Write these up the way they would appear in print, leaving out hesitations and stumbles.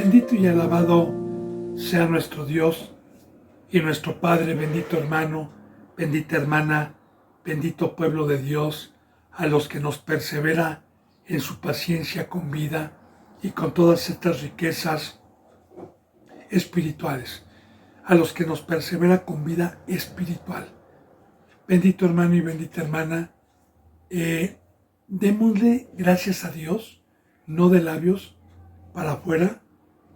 Bendito y alabado sea nuestro Dios y nuestro Padre, bendito hermano, bendita hermana, bendito pueblo de Dios, a los que nos persevera en su paciencia con vida y con todas estas riquezas espirituales, a los que nos persevera con vida espiritual. Bendito hermano y bendita hermana, démosle gracias a Dios, no de labios para afuera,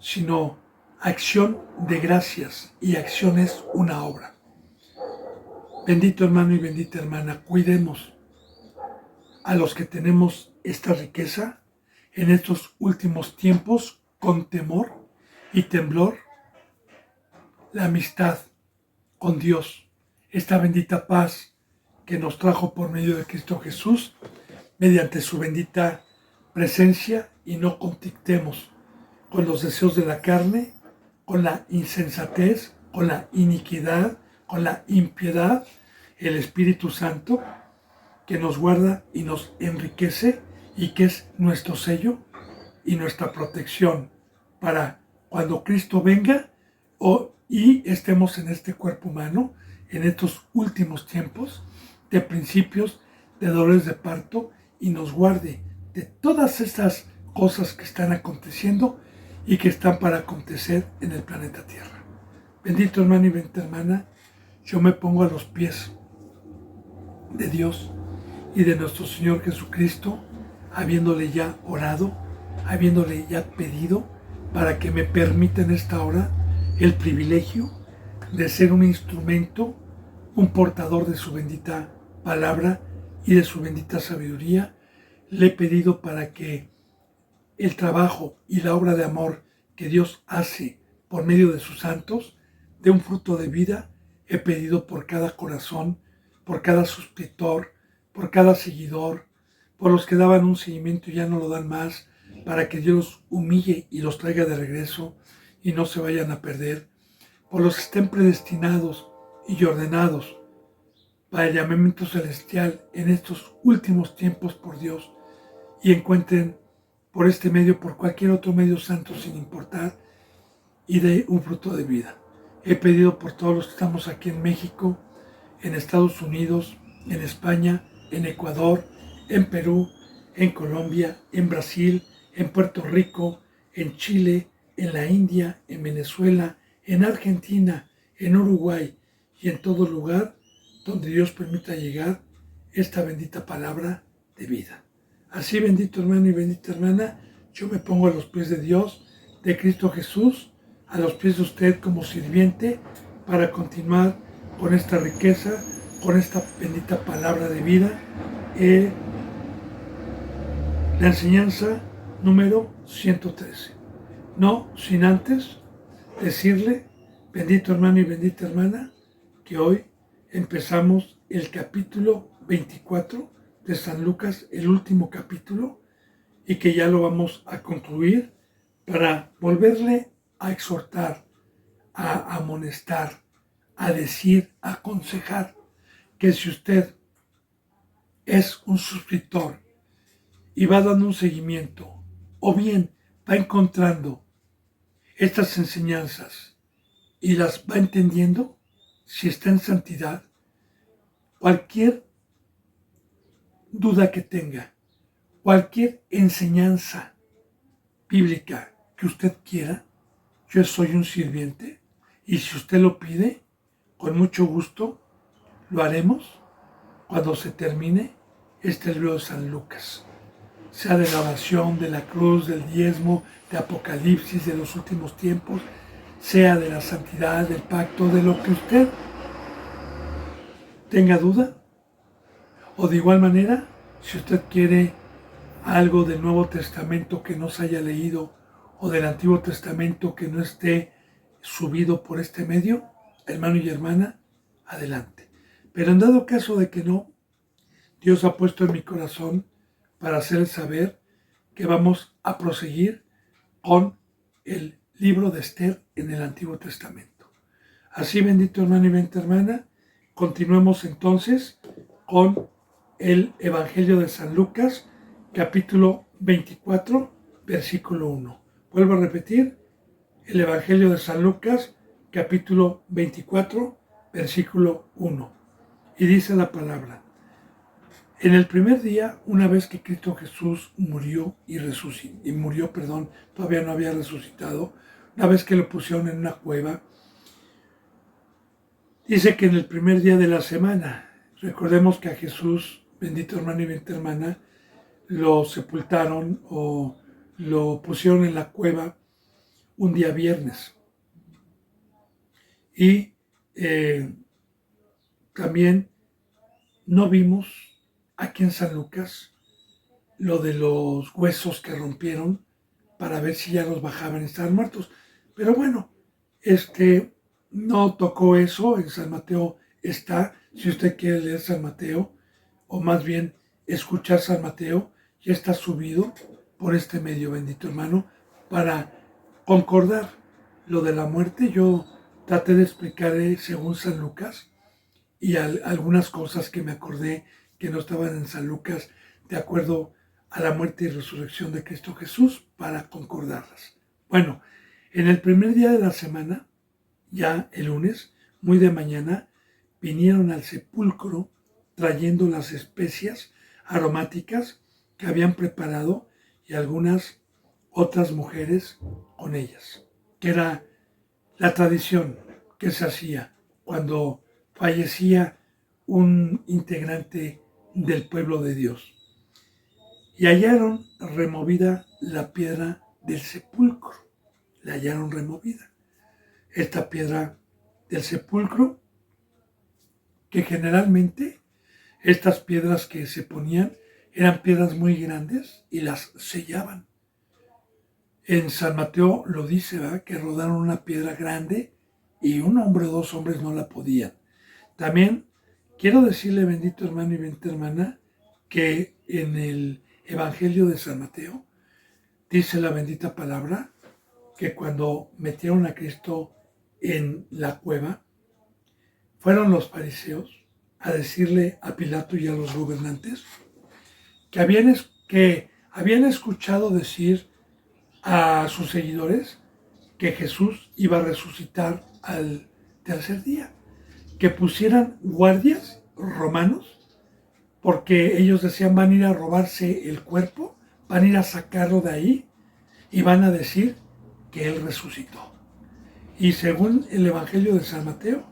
sino acción de gracias, y acción es una obra. Bendito hermano y bendita hermana, cuidemos a los que tenemos esta riqueza en estos últimos tiempos con temor y temblor, la amistad con Dios, esta bendita paz que nos trajo por medio de Cristo Jesús, mediante su bendita presencia, y no conflictemos con los deseos de la carne, con la insensatez, con la iniquidad, con la impiedad. El Espíritu Santo que nos guarda y nos enriquece y que es nuestro sello y nuestra protección para cuando Cristo venga y estemos en este cuerpo humano, en estos últimos tiempos de principios de dolores de parto, y nos guarde de todas estas cosas que están aconteciendo y que están para acontecer en el planeta Tierra. Bendito hermano y bendita hermana, yo me pongo a los pies de Dios y de nuestro Señor Jesucristo, habiéndole ya orado, habiéndole ya pedido para que me permita en esta hora el privilegio de ser un instrumento, un portador de su bendita palabra y de su bendita sabiduría. Le he pedido para que el trabajo y la obra de amor que Dios hace por medio de sus santos dé un fruto de vida. He pedido por cada corazón, por cada suscriptor, por cada seguidor, por los que daban un seguimiento y ya no lo dan más, para que Dios los humille y los traiga de regreso y no se vayan a perder, por los que estén predestinados y ordenados para el llamamiento celestial en estos últimos tiempos por Dios, y encuentren por este medio, por cualquier otro medio santo sin importar, y de un fruto de vida. He pedido por todos los que estamos aquí en México, en Estados Unidos, en España, en Ecuador, en Perú, en Colombia, en Brasil, en Puerto Rico, en Chile, en la India, en Venezuela, en Argentina, en Uruguay y en todo lugar donde Dios permita llegar esta bendita palabra de vida. Así, bendito hermano y bendita hermana, yo me pongo a los pies de Dios, de Cristo Jesús, a los pies de usted como sirviente, para continuar con esta riqueza, con esta bendita palabra de vida. La enseñanza número 113. No sin antes decirle, bendito hermano y bendita hermana, que hoy empezamos el capítulo 24 de San Lucas, el último capítulo, y que ya lo vamos a concluir para volverle a exhortar, a amonestar, a decir, a aconsejar que si usted es un suscriptor y va dando un seguimiento, o bien va encontrando estas enseñanzas y las va entendiendo, si está en santidad, cualquier duda que tenga, cualquier enseñanza bíblica que usted quiera, yo soy un sirviente, y si usted lo pide, con mucho gusto lo haremos cuando se termine este libro de San Lucas, sea de la oración, de la cruz, del diezmo, de Apocalipsis, de los últimos tiempos, sea de la santidad, del pacto, de lo que usted tenga duda. O de igual manera, si usted quiere algo del Nuevo Testamento que no se haya leído, o del Antiguo Testamento que no esté subido por este medio, hermano y hermana, adelante. Pero en dado caso de que no, Dios ha puesto en mi corazón para hacer saber que vamos a proseguir con el libro de Esther en el Antiguo Testamento. Así, bendito hermano y bendita hermana, continuemos entonces con el Evangelio de San Lucas, capítulo 24, versículo 1. Vuelvo a repetir, el Evangelio de San Lucas, capítulo 24, versículo 1. Y dice la palabra: en el primer día, una vez que Cristo Jesús todavía no había resucitado, una vez que lo pusieron en una cueva, dice que en el primer día de la semana, recordemos que a Jesús, bendito hermano y bendita hermana, lo sepultaron o lo pusieron en la cueva un día viernes. Y también no vimos aquí en San Lucas lo de los huesos que rompieron para ver si ya los bajaban y estaban muertos. Pero bueno, no tocó eso. En San Mateo está, si usted quiere leer San Mateo, o más bien escuchar San Mateo, ya está subido por este medio, bendito hermano, para concordar lo de la muerte. Yo traté de explicar según San Lucas y algunas cosas que me acordé que no estaban en San Lucas de acuerdo a la muerte y resurrección de Cristo Jesús para concordarlas. Bueno, en el primer día de la semana, ya el lunes, muy de mañana, vinieron al sepulcro trayendo las especias aromáticas que habían preparado y algunas otras mujeres con ellas, que era la tradición que se hacía cuando fallecía un integrante del pueblo de Dios. Y hallaron removida la piedra del sepulcro. La hallaron removida. Esta piedra del sepulcro, que generalmente estas piedras que se ponían eran piedras muy grandes y las sellaban. En San Mateo lo dice, ¿verdad?, que rodaron una piedra grande y un hombre o dos hombres no la podían. También quiero decirle, bendito hermano y bendita hermana, que en el Evangelio de San Mateo dice la bendita palabra que cuando metieron a Cristo en la cueva, fueron los fariseos a decirle a Pilato y a los gobernantes que habían escuchado decir a sus seguidores que Jesús iba a resucitar al tercer día, que pusieran guardias romanos, porque ellos decían van a ir a robarse el cuerpo, van a ir a sacarlo de ahí y van a decir que Él resucitó. Y según el Evangelio de San Mateo,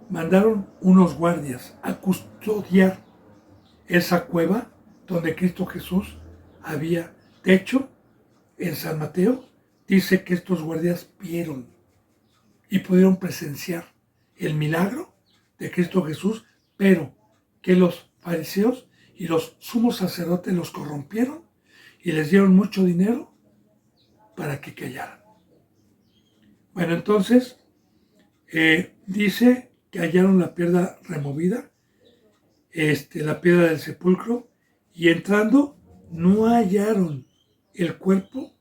mandaron unos guardias a custodiar esa cueva donde Cristo Jesús había. De hecho, en San Mateo dice que estos guardias vieron y pudieron presenciar el milagro de Cristo Jesús, pero que los fariseos y los sumos sacerdotes los corrompieron y les dieron mucho dinero para que callaran. Bueno, entonces dice que hallaron la piedra removida, la piedra del sepulcro, y entrando no hallaron el cuerpo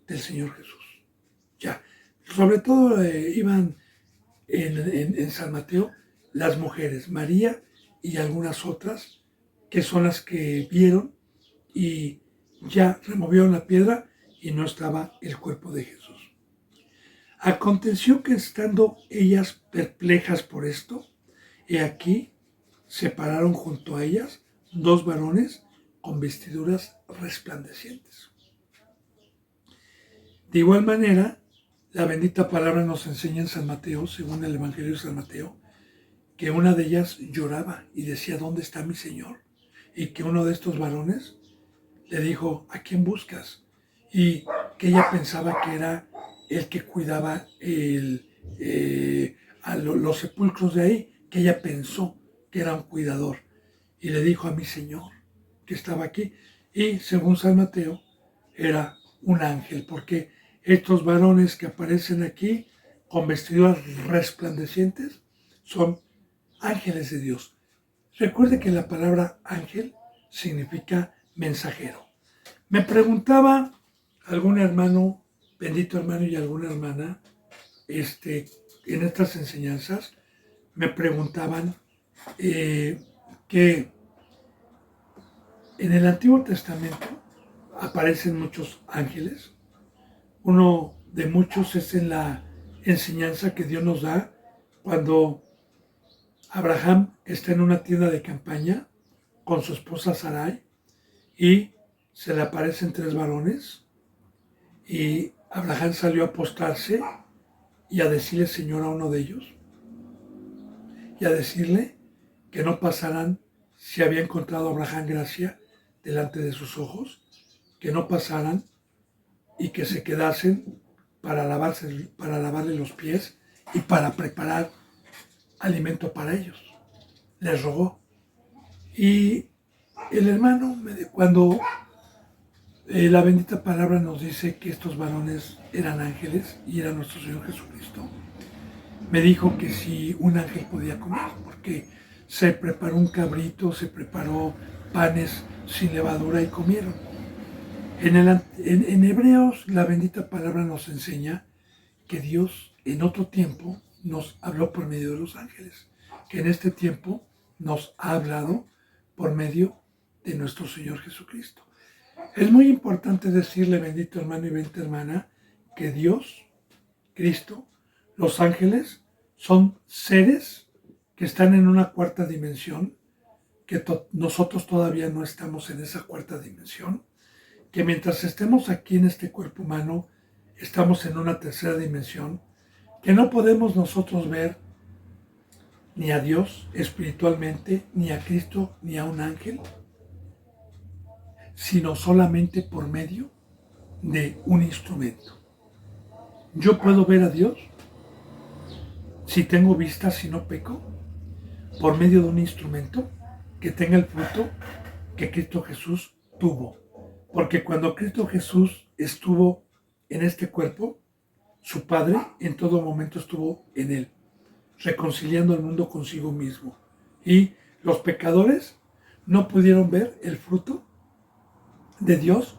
del Señor Jesús. Ya, sobre todo iban en San Mateo las mujeres, María y algunas otras, que son las que vieron y ya removieron la piedra y no estaba el cuerpo de Jesús. Aconteció que estando ellas perplejas por esto, he aquí se pararon junto a ellas dos varones con vestiduras resplandecientes. De igual manera, la bendita palabra nos enseña en San Mateo, según el Evangelio de San Mateo, que una de ellas lloraba y decía, ¿dónde está mi Señor? Y que uno de estos varones le dijo, ¿a quién buscas? Y que ella pensaba que era el que cuidaba los sepulcros de ahí, que ella pensó que era un cuidador. Y le dijo a mi Señor, que estaba aquí. Y según San Mateo, era un ángel, porque estos varones que aparecen aquí con vestiduras resplandecientes son ángeles de Dios. Recuerde que la palabra ángel significa mensajero. Me preguntaba algún hermano, bendito hermano y alguna hermana, en estas enseñanzas, me preguntaban que en el Antiguo Testamento aparecen muchos ángeles. uno de muchos es en la enseñanza que Dios nos da cuando Abraham está en una tienda de campaña con su esposa Sarai y se le aparecen tres varones y Abraham salió a postrarse y a decirle Señor a uno de ellos y a decirle que no pasaran si había encontrado Abraham gracia delante de sus ojos, que no pasaran y que se quedasen para lavarle los pies y para preparar alimento para ellos. Les rogó. Y el hermano, cuando la bendita palabra nos dice que estos varones eran ángeles y era nuestro Señor Jesucristo, me dijo que si un ángel podía comer, porque se preparó un cabrito, se preparó panes sin levadura y comieron. En Hebreos la bendita palabra nos enseña que Dios en otro tiempo nos habló por medio de los ángeles, que en este tiempo nos ha hablado por medio de nuestro Señor Jesucristo. Es muy importante decirle, bendito hermano y bendita hermana, que Dios, Cristo, los ángeles son seres que están en una cuarta dimensión, que nosotros todavía no estamos en esa cuarta dimensión, que mientras estemos aquí en este cuerpo humano, estamos en una tercera dimensión, que no podemos nosotros ver ni a Dios espiritualmente, ni a Cristo, ni a un ángel, sino solamente por medio de un instrumento. Yo puedo ver a Dios si tengo vista, si no peco, por medio de un instrumento que tenga el fruto que Cristo Jesús tuvo. Porque cuando Cristo Jesús estuvo en este cuerpo, su Padre en todo momento estuvo en él, reconciliando al mundo consigo mismo. Y los pecadores no pudieron ver el fruto de Dios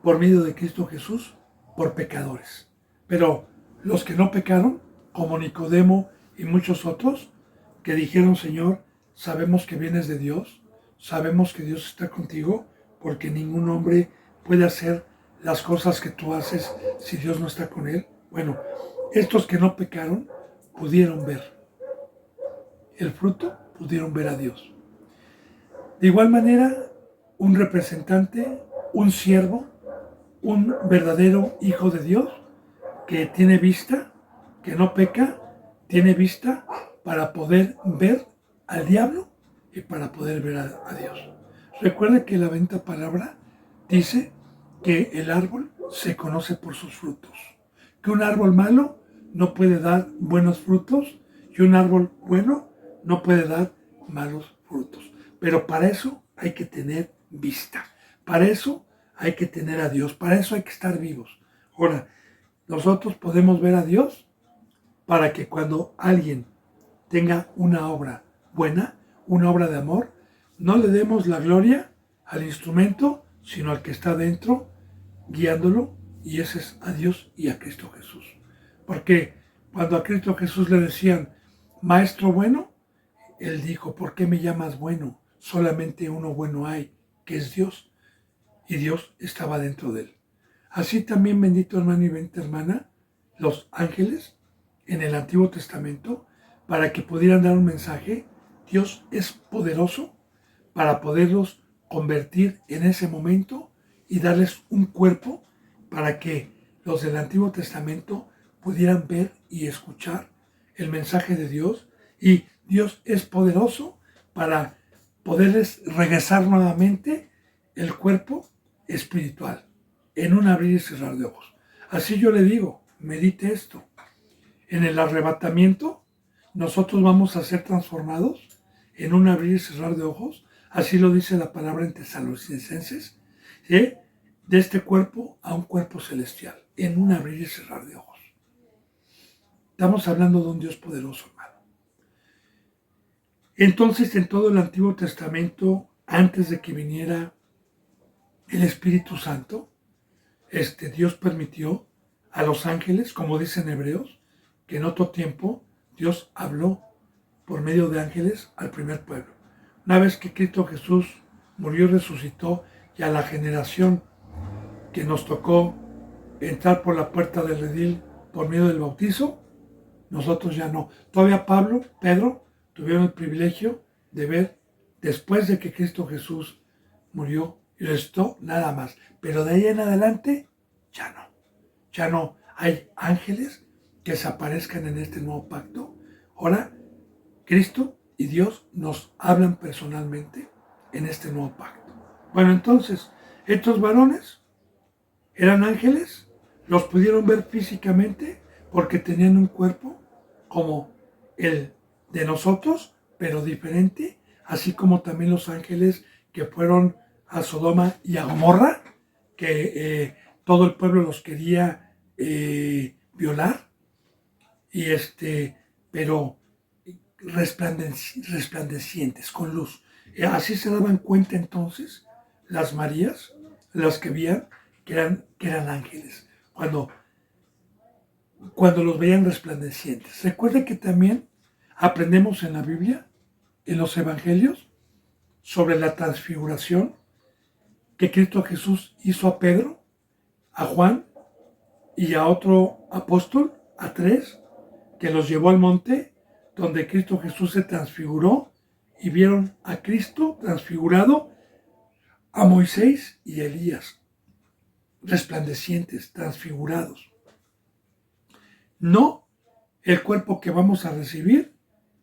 por medio de Cristo Jesús por pecadores. Pero los que no pecaron, como Nicodemo y muchos otros, que dijeron, Señor, sabemos que vienes de Dios, sabemos que Dios está contigo, porque ningún hombre puede hacer las cosas que tú haces si Dios no está con él. Bueno, estos que no pecaron pudieron ver el fruto, pudieron ver a Dios. De igual manera, un representante, un siervo, un verdadero hijo de Dios que tiene vista, que no peca, tiene vista para poder ver al diablo y para poder ver a Dios. Recuerde que la bendita palabra dice que el árbol se conoce por sus frutos, que un árbol malo no puede dar buenos frutos y un árbol bueno no puede dar malos frutos. Pero para eso hay que tener vista, para eso hay que tener a Dios, para eso hay que estar vivos. Ahora, nosotros podemos ver a Dios para que cuando alguien tenga una obra buena, una obra de amor, no le demos la gloria al instrumento, sino al que está dentro, guiándolo, y ese es a Dios y a Cristo Jesús. Porque cuando a Cristo Jesús le decían, Maestro bueno, Él dijo, ¿por qué me llamas bueno? Solamente uno bueno hay, que es Dios, y Dios estaba dentro de Él. Así también, bendito hermano y bendita hermana, los ángeles en el Antiguo Testamento, para que pudieran dar un mensaje, Dios es poderoso para poderlos convertir en ese momento y darles un cuerpo para que los del Antiguo Testamento pudieran ver y escuchar el mensaje de Dios. Y Dios es poderoso para poderles regresar nuevamente el cuerpo espiritual en un abrir y cerrar de ojos. Así yo le digo, medite esto. En el arrebatamiento, nosotros vamos a ser transformados en un abrir y cerrar de ojos. Así lo dice la palabra en Tesalonicenses, ¿sí? De este cuerpo a un cuerpo celestial, en un abrir y cerrar de ojos. Estamos hablando de un Dios poderoso, hermano. Entonces, en todo el Antiguo Testamento, antes de que viniera el Espíritu Santo, Dios permitió a los ángeles, como dicen Hebreos, que en otro tiempo Dios habló por medio de ángeles al primer pueblo. Una vez que Cristo Jesús murió y resucitó, y a la generación que nos tocó entrar por la puerta del redil por medio del bautizo, nosotros ya no. Todavía Pedro, tuvieron el privilegio de ver después de que Cristo Jesús murió y resucitó, nada más. Pero de ahí en adelante, ya no. Ya no hay ángeles que se aparezcan en este nuevo pacto. Ahora, Cristo y Dios nos hablan personalmente en este nuevo pacto. Bueno, entonces, estos varones eran ángeles, los pudieron ver físicamente porque tenían un cuerpo como el de nosotros, pero diferente, así como también los ángeles que fueron a Sodoma y a Gomorra, que todo el pueblo los quería violar, y pero resplandecientes, con luz. Así se daban cuenta entonces las Marías, las que veían que eran ángeles, cuando los veían resplandecientes. Recuerda que también aprendemos en la Biblia, en los Evangelios, sobre la transfiguración que Cristo Jesús hizo a Pedro, a Juan y a otro apóstol, a 3, que los llevó al monte donde Cristo Jesús se transfiguró y vieron a Cristo transfigurado, a Moisés y a Elías, resplandecientes, transfigurados. No el cuerpo que vamos a recibir,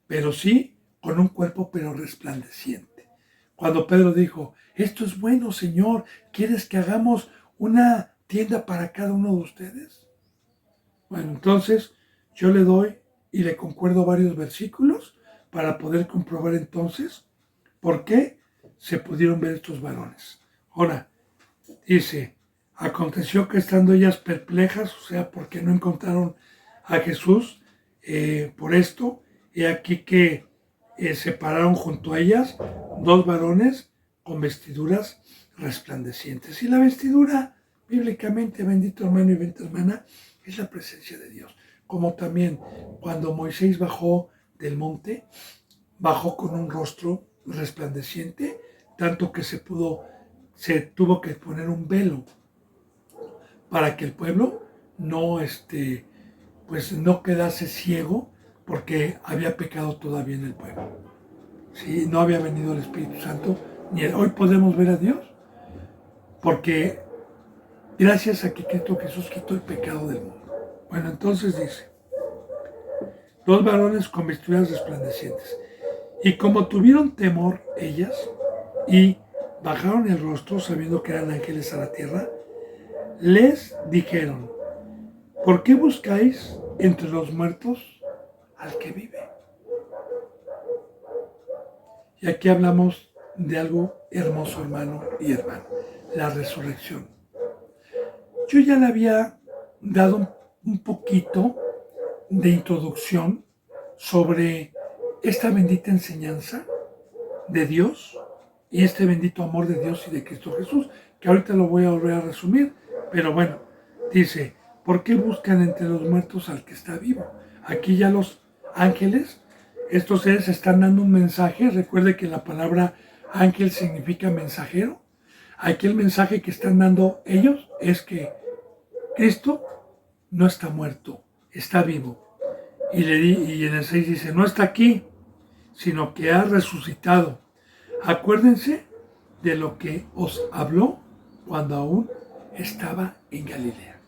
pero sí con un cuerpo pero resplandeciente. Cuando Pedro dijo, esto es bueno, Señor, ¿quieres que hagamos una tienda para cada uno de ustedes? Bueno, entonces yo le doy y le concuerdo varios versículos para poder comprobar entonces por qué se pudieron ver estos varones. Ahora, dice, aconteció que estando ellas perplejas, o sea, porque no encontraron a Jesús, por esto, he aquí que se pararon junto a ellas 2 varones con vestiduras resplandecientes. Y la vestidura, bíblicamente, bendito hermano y bendita hermana, es la presencia de Dios. Como también cuando Moisés bajó del monte, bajó con un rostro resplandeciente, tanto que se tuvo que poner un velo para que el pueblo no, pues no quedase ciego, porque había pecado todavía en el pueblo. ¿Sí? No había venido el Espíritu Santo, ni hoy podemos ver a Dios, porque gracias a que Cristo Jesús quitó el pecado del mundo. Bueno, entonces dice, 2 varones con vestiduras resplandecientes, y como tuvieron temor ellas, y bajaron el rostro sabiendo que eran ángeles a la tierra, les dijeron, ¿por qué buscáis entre los muertos al que vive? Y aquí hablamos de algo hermoso, hermano y hermana, la resurrección. Yo ya le había dado un poquito de introducción sobre esta bendita enseñanza de Dios y este bendito amor de Dios y de Cristo Jesús, que ahorita lo voy a volver a resumir, pero bueno, dice, ¿por qué buscan entre los muertos al que está vivo? Aquí ya los ángeles, estos seres están dando un mensaje. Recuerde que la palabra ángel significa mensajero. Aquí el mensaje que están dando ellos es que Cristo no está muerto, está vivo. Y en el 6 dice, no está aquí, sino que ha resucitado. Acuérdense de lo que os habló cuando aún estaba en Galilea.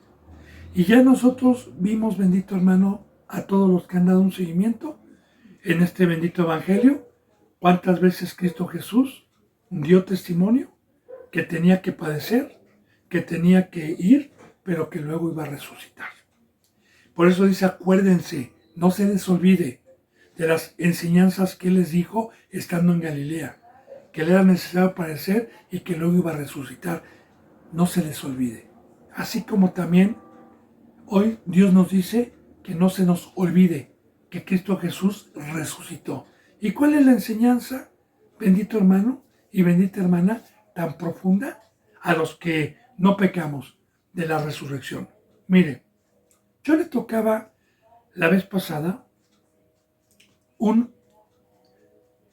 Y ya nosotros vimos, bendito hermano, a todos los que han dado un seguimiento en este bendito evangelio, cuántas veces Cristo Jesús dio testimonio que tenía que padecer, que tenía que ir, pero que luego iba a resucitar. Por eso dice, acuérdense, no se les olvide de las enseñanzas que Él les dijo estando en Galilea, que le era necesario padecer y que luego iba a resucitar. No se les olvide. Así como también hoy Dios nos dice que no se nos olvide que Cristo Jesús resucitó. ¿Y cuál es la enseñanza, bendito hermano y bendita hermana, tan profunda a los que no pecamos de la resurrección? Mire, yo le tocaba la vez pasada un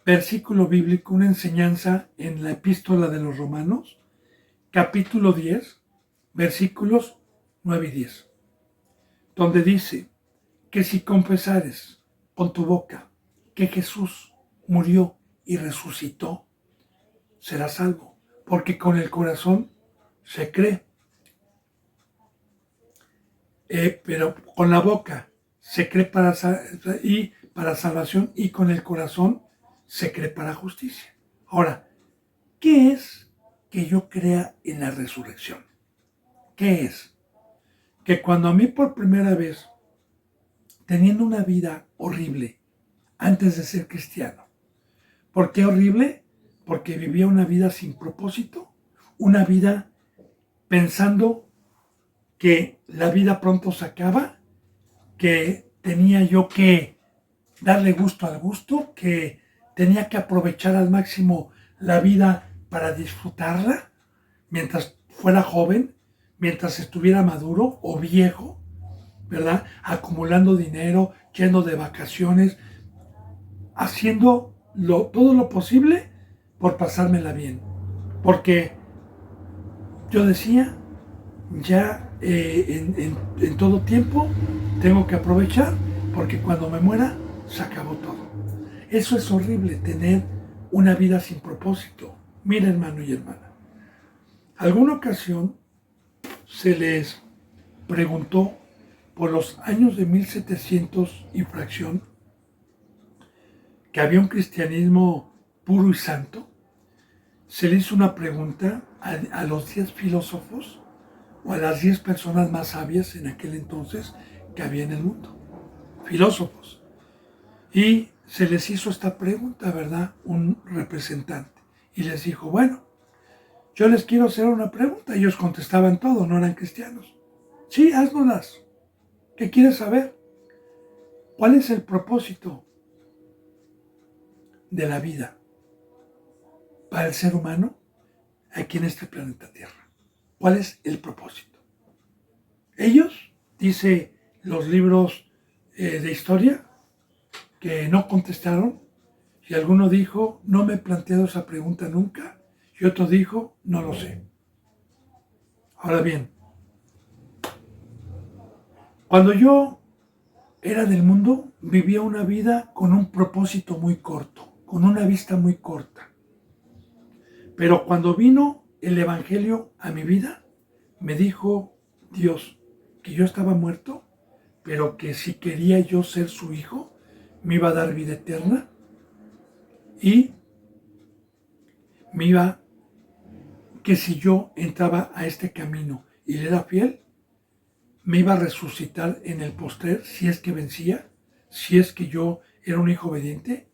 versículo bíblico, una enseñanza en la epístola de los Romanos, capítulo 10, versículos 9 y 10, donde dice que si confesares con tu boca que Jesús murió y resucitó, serás salvo, porque con el corazón se cree, pero con la boca se cree para salvación y con el corazón se cree para justicia. Ahora, ¿qué es que yo crea en la resurrección? ¿Qué es? Que cuando a mí por primera vez, teniendo una vida horrible antes de ser cristiano, ¿por qué horrible? Porque vivía una vida sin propósito, una vida pensando que la vida pronto se acaba, que tenía yo que darle gusto al gusto, que tenía que aprovechar al máximo la vida para disfrutarla mientras fuera joven, mientras estuviera maduro o viejo, ¿verdad? Acumulando dinero, yendo de vacaciones, haciendo todo lo posible por pasármela bien. Porque yo decía, ya en todo tiempo tengo que aprovechar, porque cuando me muera se acabó todo. Eso es horrible, tener una vida sin propósito. Mira, hermano y hermana, alguna ocasión se les preguntó por los años de 1700 y fracción, que había un cristianismo puro y santo, se le hizo una pregunta a los 10 filósofos o a las 10 personas más sabias en aquel entonces que había en el mundo, filósofos. Y se les hizo esta pregunta, ¿verdad? Un representante. Y les dijo, bueno, yo les quiero hacer una pregunta. Ellos contestaban todo, no eran cristianos. Sí, haznoslas. ¿Qué quieres saber? ¿Cuál es el propósito de la vida para el ser humano aquí en este planeta Tierra? ¿Cuál es el propósito? Ellos, dice los libros de historia, que no contestaron, y alguno dijo, no me he planteado esa pregunta nunca, y otro dijo, no lo sé. Ahora bien, cuando yo era del mundo, vivía una vida con un propósito muy corto, con una vista muy corta. Pero cuando vino el Evangelio a mi vida, me dijo Dios que yo estaba muerto, pero que si quería yo ser su hijo, me iba a dar vida eterna y me iba, que si yo entraba a este camino y le era fiel, me iba a resucitar en el postrer si es que vencía, si es que yo era un hijo obediente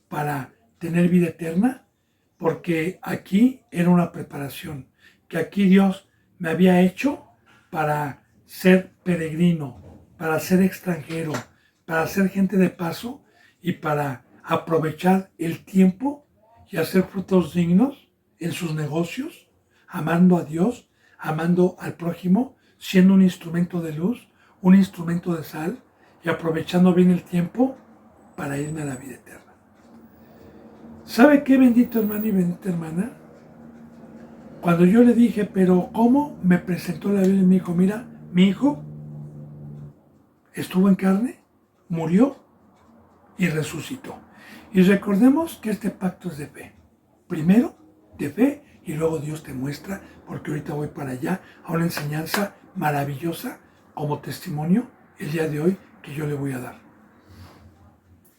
para tener vida eterna, porque aquí era una preparación, que aquí Dios me había hecho para ser peregrino, para ser extranjero, para ser gente de paso y para aprovechar el tiempo y hacer frutos dignos en sus negocios, amando a Dios, amando al prójimo, siendo un instrumento de luz, un instrumento de sal y aprovechando bien el tiempo para irme a la vida eterna. ¿Sabe qué, bendito hermano y bendita hermana? Cuando yo le dije, pero ¿cómo? Me presentó la Biblia y me dijo, mira, mi hijo estuvo en carne, murió y resucitó. Y recordemos que este pacto es de fe. Primero de fe y luego Dios te muestra, porque ahorita voy para allá, a una enseñanza maravillosa como testimonio el día de hoy que yo le voy a dar.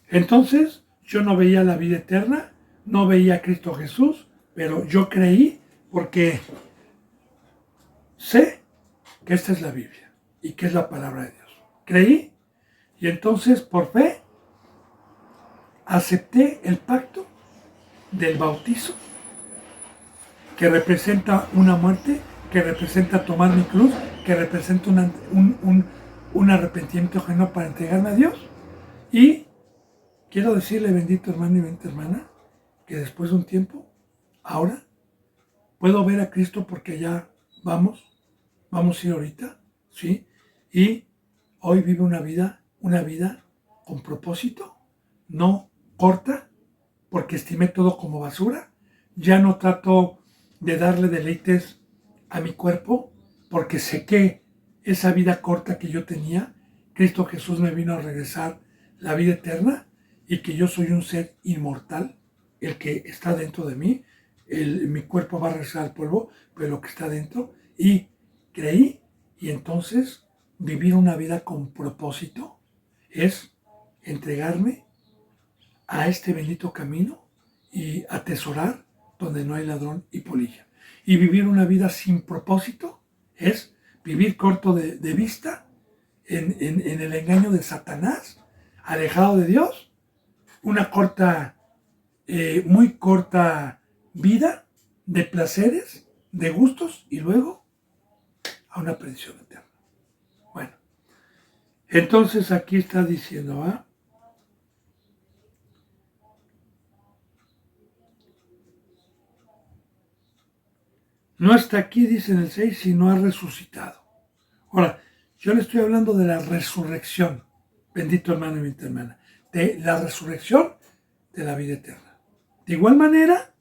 Entonces, yo no veía la vida eterna, no veía a Cristo Jesús, pero yo creí porque sé que esta es la Biblia y que es la palabra de Dios. Creí y entonces por fe acepté el pacto del bautizo, que representa una muerte, que representa tomar mi cruz, que representa un arrepentimiento genuino para entregarme a Dios. Y quiero decirle, bendito hermano y bendita hermana, que después de un tiempo, ahora, puedo ver a Cristo porque ya vamos a ir ahorita, ¿sí? Y hoy vivo una vida con propósito, no corta, porque estimé todo como basura. Ya no trato de darle deleites a mi cuerpo, porque sé que esa vida corta que yo tenía, Cristo Jesús me vino a regresar la vida eterna y que yo soy un ser inmortal, el que está dentro de mí, mi cuerpo va a regresar al polvo, pero lo que está dentro, y creí, y entonces vivir una vida con propósito es entregarme a este bendito camino y atesorar donde no hay ladrón y polilla. Y vivir una vida sin propósito es vivir corto de vista en el engaño de Satanás, alejado de Dios, una muy corta vida de placeres, de gustos y luego a una perdición eterna. Bueno, entonces aquí está diciendo, no está aquí, dice en el 6, sino ha resucitado. Ahora, yo le estoy hablando de la resurrección, bendito hermano y bendita hermana, de la resurrección de la vida eterna. De igual manera,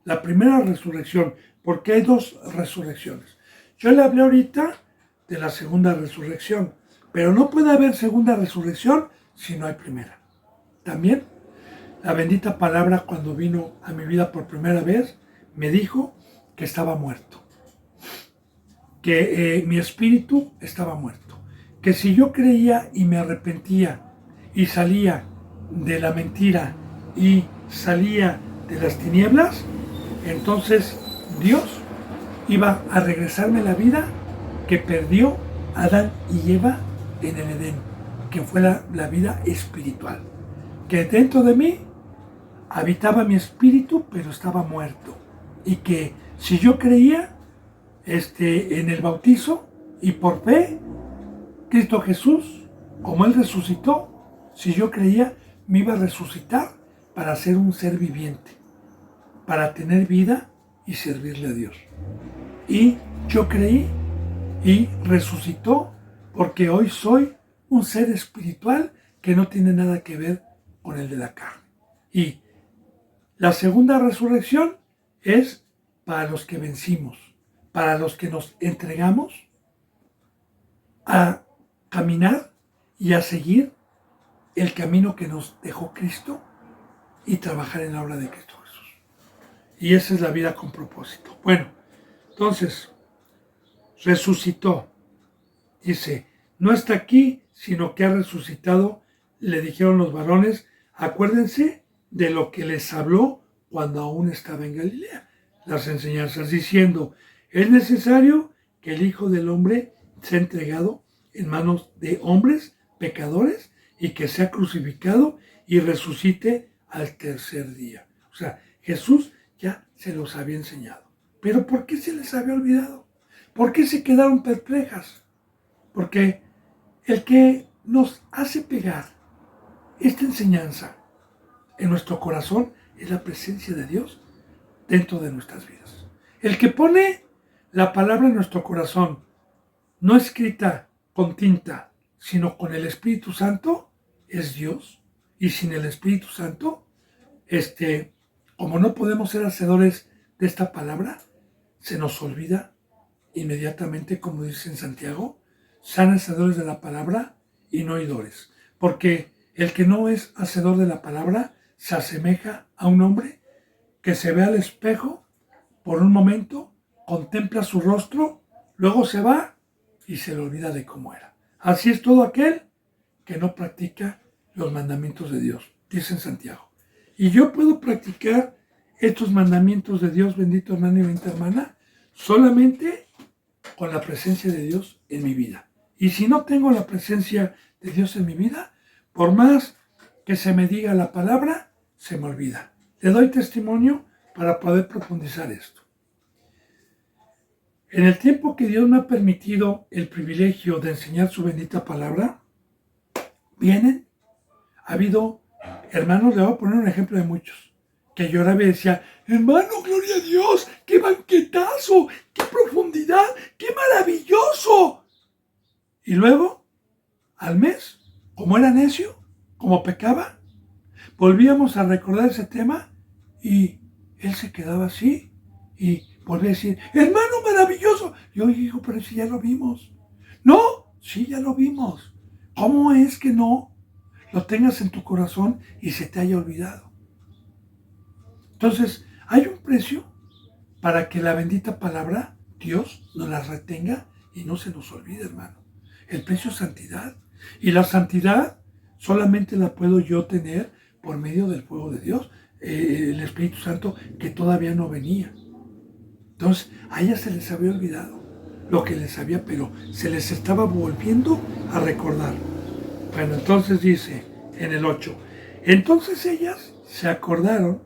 la primera resurrección, porque hay dos resurrecciones. Yo le hablé ahorita de la segunda resurrección, pero no puede haber segunda resurrección si no hay primera. También, la bendita palabra cuando vino a mi vida por primera vez, me dijo que estaba muerto, que mi espíritu estaba muerto, que si yo creía y me arrepentía y salía de la mentira y salía de las tinieblas, entonces Dios iba a regresarme la vida que perdió Adán y Eva en el Edén, que fue la vida espiritual, que dentro de mí habitaba mi espíritu, pero estaba muerto, y que si yo creía en el bautizo y por fe, Cristo Jesús, como Él resucitó, si yo creía, me iba a resucitar para ser un ser viviente, para tener vida y servirle a Dios. Y yo creí y resucitó porque hoy soy un ser espiritual que no tiene nada que ver con el de la carne. Y la segunda resurrección es para los que vencimos, para los que nos entregamos a caminar y a seguir el camino que nos dejó Cristo y trabajar en la obra de Cristo Jesús. Y esa es la vida con propósito. Bueno, entonces, resucitó. Dice, no está aquí, sino que ha resucitado, le dijeron los varones, acuérdense de lo que les habló cuando aún estaba en Galilea. Las enseñanzas diciendo, es necesario que el Hijo del Hombre sea entregado en manos de hombres pecadores y que sea crucificado y resucite al tercer día. O sea, Jesús ya se los había enseñado. Pero ¿por qué se les había olvidado? ¿Por qué se quedaron perplejas? Porque el que nos hace pegar esta enseñanza en nuestro corazón es la presencia de Dios dentro de nuestras vidas. El que pone la palabra en nuestro corazón, no escrita con tinta, sino con el Espíritu Santo, es Dios. Y sin el Espíritu Santo, como no podemos ser hacedores de esta palabra, se nos olvida inmediatamente, como dice en Santiago, sean hacedores de la palabra y no oidores. Porque el que no es hacedor de la palabra se asemeja a un hombre que se ve al espejo por un momento, contempla su rostro, luego se va y se le olvida de cómo era. Así es todo aquel que no practica los mandamientos de Dios, dice en Santiago. Y yo puedo practicar estos mandamientos de Dios, bendito hermano y bendita hermana, solamente con la presencia de Dios en mi vida. Y si no tengo la presencia de Dios en mi vida, por más que se me diga la palabra, se me olvida. Le doy testimonio para poder profundizar esto. En el tiempo que Dios me ha permitido el privilegio de enseñar su bendita palabra, ha habido hermanos, le voy a poner un ejemplo de muchos, que lloraba y decía, hermano, gloria a Dios, qué banquetazo, qué profundidad, qué maravilloso. Y luego, al mes, como era necio, como pecaba, volvíamos a recordar ese tema y él se quedaba así y volvía a decir, hermano, maravilloso. Y yo digo, pero si ya lo vimos. No, sí, ya lo vimos. ¿Cómo es que no lo tengas en tu corazón y se te haya olvidado? Entonces, hay un precio para que la bendita palabra, Dios, nos la retenga y no se nos olvide, hermano. El precio es santidad. Y la santidad solamente la puedo yo tener por medio del fuego de Dios, el Espíritu Santo que todavía no venía. Entonces, a ellas se les había olvidado lo que les había, pero se les estaba volviendo a recordar. Bueno, entonces dice en el 8, entonces ellas se acordaron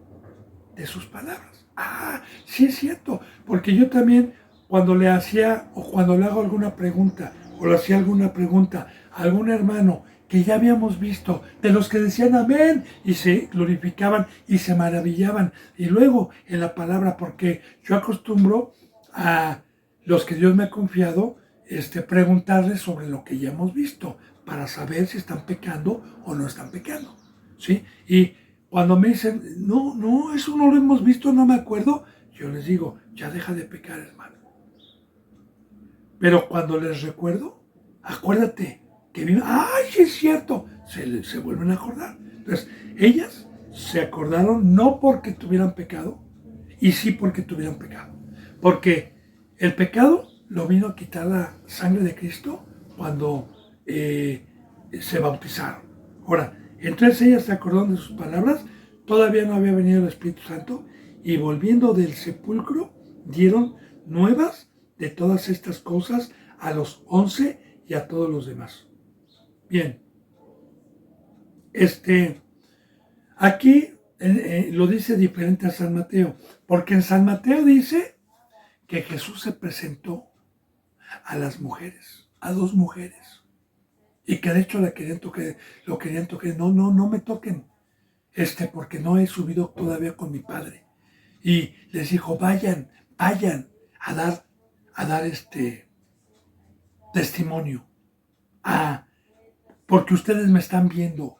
de sus palabras. Ah, sí es cierto, porque yo también cuando le hacía o cuando le hago alguna pregunta o le hacía alguna pregunta a algún hermano que ya habíamos visto, de los que decían amén y se glorificaban y se maravillaban, y luego en la palabra, porque yo acostumbro a los que Dios me ha confiado, preguntarles sobre lo que ya hemos visto, para saber si están pecando o no están pecando, ¿sí? Y cuando me dicen, no, eso no lo hemos visto, no me acuerdo, yo les digo, ya deja de pecar, hermano. Pero cuando les recuerdo, acuérdate que viven, ¡ay, sí es cierto! Se vuelven a acordar. Entonces, ellas se acordaron no porque tuvieran pecado, y sí porque tuvieran pecado. Porque el pecado lo vino a quitar la sangre de Cristo cuando se bautizaron. Ahora, entonces ellas se acordaron de sus palabras, todavía no había venido el Espíritu Santo, y volviendo del sepulcro, dieron nuevas de todas estas cosas a los 11 y a todos los demás. Bien, aquí lo dice diferente a San Mateo, porque en San Mateo dice que Jesús se presentó a las mujeres, a 2 mujeres, y que de hecho lo querían tocar, no me toquen, porque no he subido todavía con mi Padre. Y les dijo, vayan a dar testimonio, porque ustedes me están viendo,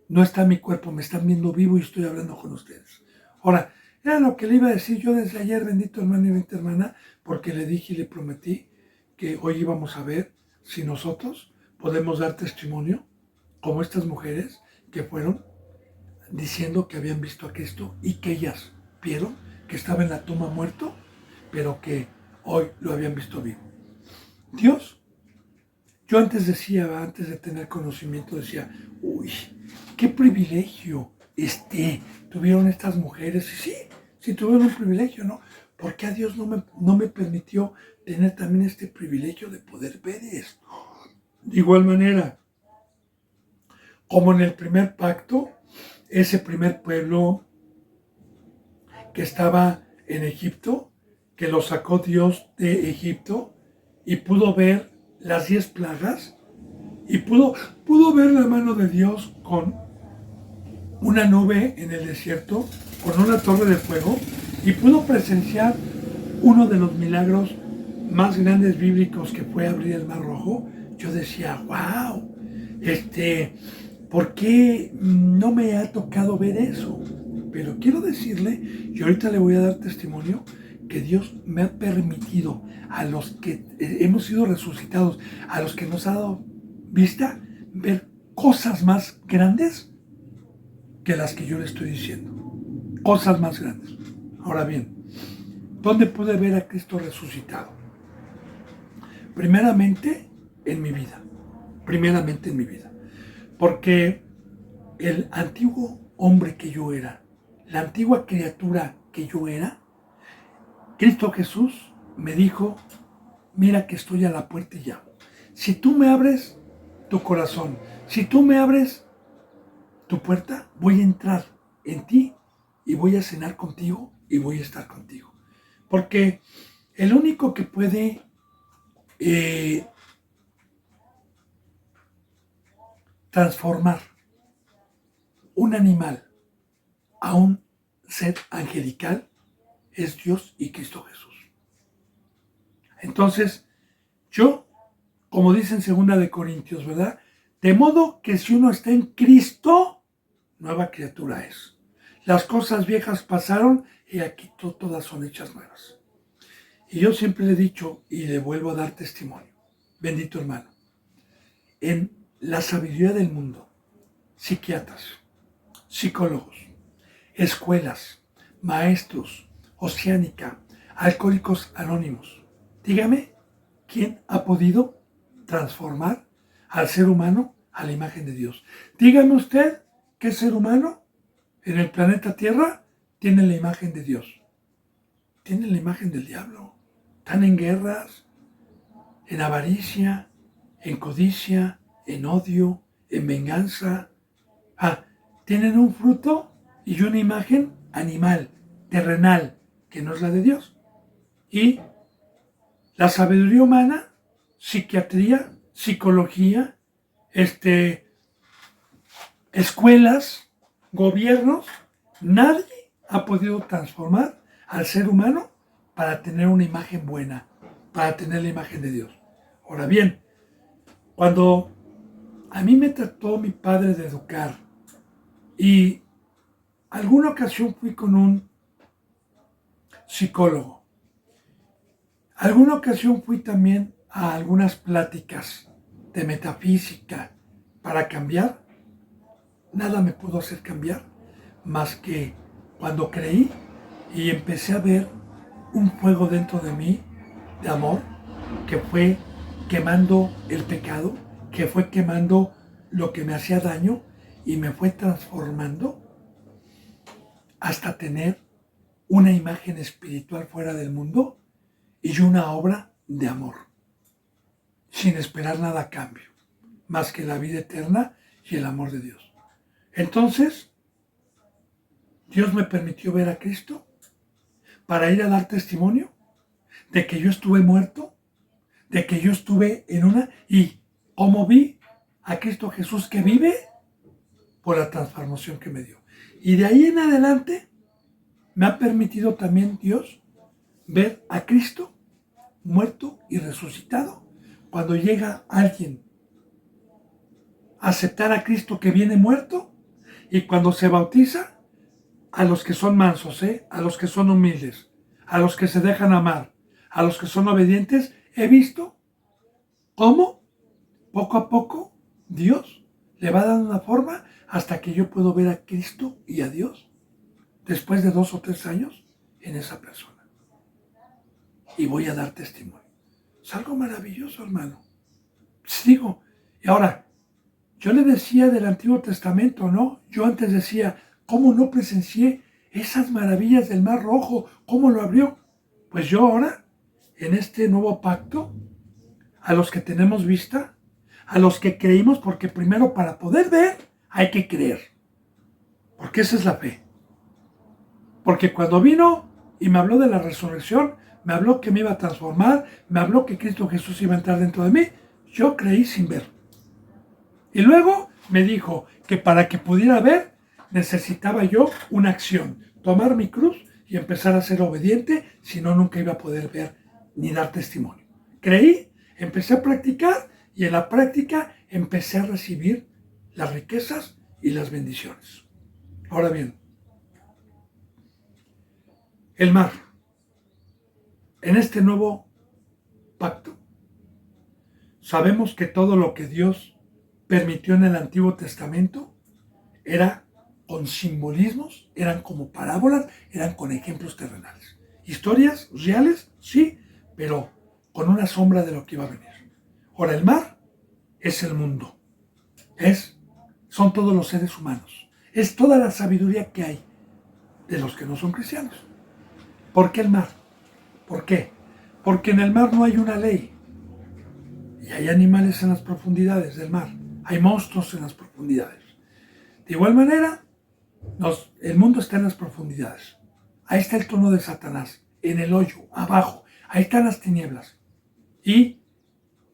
no está mi cuerpo, me están viendo vivo y estoy hablando con ustedes. Ahora, era lo que le iba a decir yo desde ayer, bendito hermano y bendita hermana, porque le dije y le prometí que hoy íbamos a ver si nosotros podemos dar testimonio como estas mujeres que fueron diciendo que habían visto a Cristo y que ellas vieron que estaba en la tumba muerto, pero que hoy lo habían visto vivo. Dios, yo antes de tener conocimiento, decía, uy, qué privilegio tuvieron estas mujeres. Y sí tuvieron un privilegio, ¿no? ¿Por qué a Dios no me permitió tener también este privilegio de poder ver esto? De igual manera, como en el primer pacto, ese primer pueblo que estaba en Egipto, que lo sacó Dios de Egipto y pudo ver las 10 plagas y pudo ver la mano de Dios con una nube en el desierto, con una torre de fuego, y pudo presenciar uno de los milagros más grandes bíblicos que fue abrir el Mar Rojo. Yo decía, wow, ¿por qué no me ha tocado ver eso? Pero quiero decirle, y ahorita le voy a dar testimonio, que Dios me ha permitido a los que hemos sido resucitados, a los que nos ha dado vista, ver cosas más grandes que las que yo le estoy diciendo. Cosas más grandes. Ahora bien, ¿dónde pude ver a Cristo resucitado? Primeramente en mi vida. Primeramente en mi vida. Porque el antiguo hombre que yo era, la antigua criatura que yo era, Cristo Jesús me dijo, mira que estoy a la puerta y llamo. Si tú me abres tu corazón, si tú me abres tu puerta, voy a entrar en ti y voy a cenar contigo y voy a estar contigo. Porque el único que puede transformar un animal a un ser angelical es Dios y Cristo Jesús. Entonces, yo, como dice en 2 de Corintios, ¿verdad? De modo que si uno está en Cristo, nueva criatura es. Las cosas viejas pasaron y aquí todas son hechas nuevas. Y yo siempre le he dicho y le vuelvo a dar testimonio. bendito hermano, en la sabiduría del mundo, psiquiatras, psicólogos, escuelas, maestros, Oceánica, Alcohólicos Anónimos. Dígame, ¿quién ha podido transformar al ser humano a la imagen de Dios? Dígame usted qué ser humano en el planeta Tierra tiene la imagen de Dios. Tiene la imagen del diablo. Están en guerras, en avaricia, en codicia, en odio, en venganza. Tienen un fruto y una imagen animal, terrenal, que no es la de Dios. Y la sabiduría humana, psiquiatría, psicología, escuelas, gobiernos, nadie ha podido transformar al ser humano para tener una imagen buena, para tener la imagen de Dios. Ahora bien, cuando a mí me trató mi padre de educar y alguna ocasión fui con un psicólogo, alguna ocasión fui también a algunas pláticas de metafísica para cambiar, nada me pudo hacer cambiar más que cuando creí y empecé a ver un fuego dentro de mí de amor que fue quemando el pecado, que fue quemando lo que me hacía daño y me fue transformando hasta tener una imagen espiritual fuera del mundo y una obra de amor, sin esperar nada a cambio, más que la vida eterna y el amor de Dios. Entonces, Dios me permitió ver a Cristo para ir a dar testimonio de que yo estuve muerto, de que yo estuve en una, y como vi a Cristo Jesús que vive por la transformación que me dio. Y de ahí en adelante me ha permitido también Dios ver a Cristo muerto y resucitado. Cuando llega alguien a aceptar a Cristo que viene muerto y cuando se bautiza, a los que son mansos, a los que son humildes, a los que se dejan amar, a los que son obedientes, he visto cómo poco a poco Dios le va dando una forma hasta que yo puedo ver a Cristo y a Dios después de 2 o 3 años en esa persona. Y voy a dar testimonio. Es algo maravilloso, hermano. Pues digo, y ahora, yo le decía del Antiguo Testamento, ¿no? Yo antes decía, ¿cómo no presencié esas maravillas del Mar Rojo? ¿Cómo lo abrió? Pues yo ahora, en este nuevo pacto, a los que tenemos vista, a los que creímos, porque primero para poder ver hay que creer, porque esa es la fe. Porque cuando vino y me habló de la resurrección, me habló que me iba a transformar, me habló que Cristo Jesús iba a entrar dentro de mí, yo creí sin ver. Y luego me dijo que para que pudiera ver, necesitaba yo una acción, tomar mi cruz y empezar a ser obediente, si no, nunca iba a poder ver ni dar testimonio. Creí, empecé a practicar y en la práctica empecé a recibir las riquezas y las bendiciones. Ahora bien, el mar, en este nuevo pacto, sabemos que todo lo que Dios permitió en el Antiguo Testamento era con simbolismos, eran como parábolas, eran con ejemplos terrenales. Historias reales, sí, pero con una sombra de lo que iba a venir. Ahora, el mar es el mundo, son todos los seres humanos, es toda la sabiduría que hay de los que no son cristianos. ¿Por qué el mar? ¿Por qué? Porque en el mar no hay una ley. Y hay animales en las profundidades del mar. Hay monstruos en las profundidades. De igual manera, el mundo está en las profundidades. Ahí está el trono de Satanás, en el hoyo, abajo. Ahí están las tinieblas. Y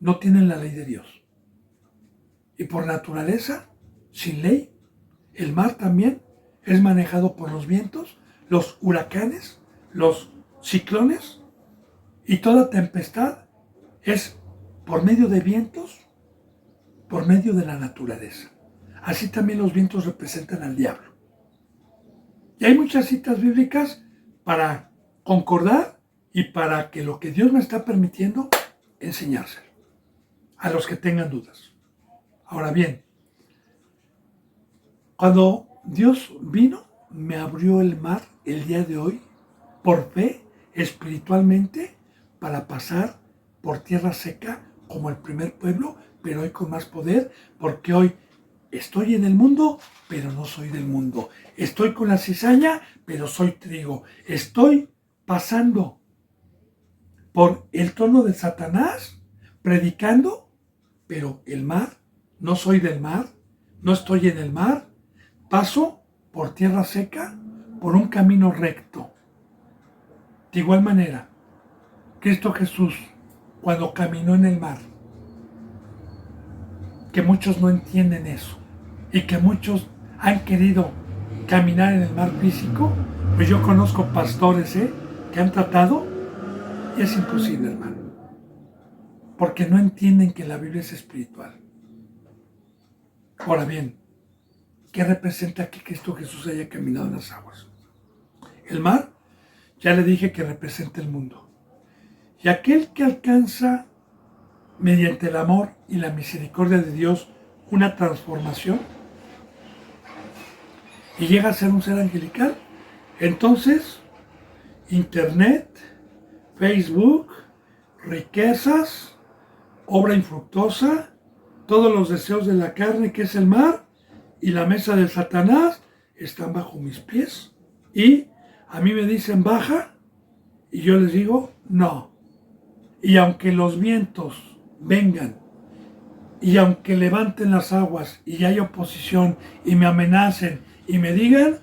no tienen la ley de Dios. Y por naturaleza, sin ley, el mar también es manejado por los vientos, los huracanes, los ciclones, y toda tempestad es por medio de vientos, por medio de la naturaleza. Así también los vientos representan al diablo. Y hay muchas citas bíblicas para concordar y para que lo que Dios me está permitiendo, enseñárselo. a los que tengan dudas. Ahora bien, cuando Dios vino, me abrió el mar el día de hoy, por fe, espiritualmente, para pasar por tierra seca como el primer pueblo, pero hoy con más poder, porque hoy estoy en el mundo, pero no soy del mundo. Estoy con la cizaña, pero soy trigo. Estoy pasando por el trono de Satanás, predicando, pero el mar, no soy del mar, no estoy en el mar, paso por tierra seca, por un camino recto. De igual manera, Cristo Jesús, cuando caminó en el mar, que muchos no entienden eso, y que muchos han querido caminar en el mar físico, pues yo conozco pastores que han tratado, y es imposible, hermano, porque no entienden que la Biblia es espiritual. Ahora bien, ¿qué representa que Cristo Jesús haya caminado en las aguas? El mar, ya le dije que representa el mundo. Y aquel que alcanza, mediante el amor y la misericordia de Dios, una transformación y llega a ser un ser angelical, entonces Internet, Facebook, riquezas, obra infructuosa, todos los deseos de la carne que es el mar y la mesa de Satanás están bajo mis pies. Y a mí me dicen baja y yo les digo no. Y aunque los vientos vengan y aunque levanten las aguas y haya oposición y me amenacen y me digan,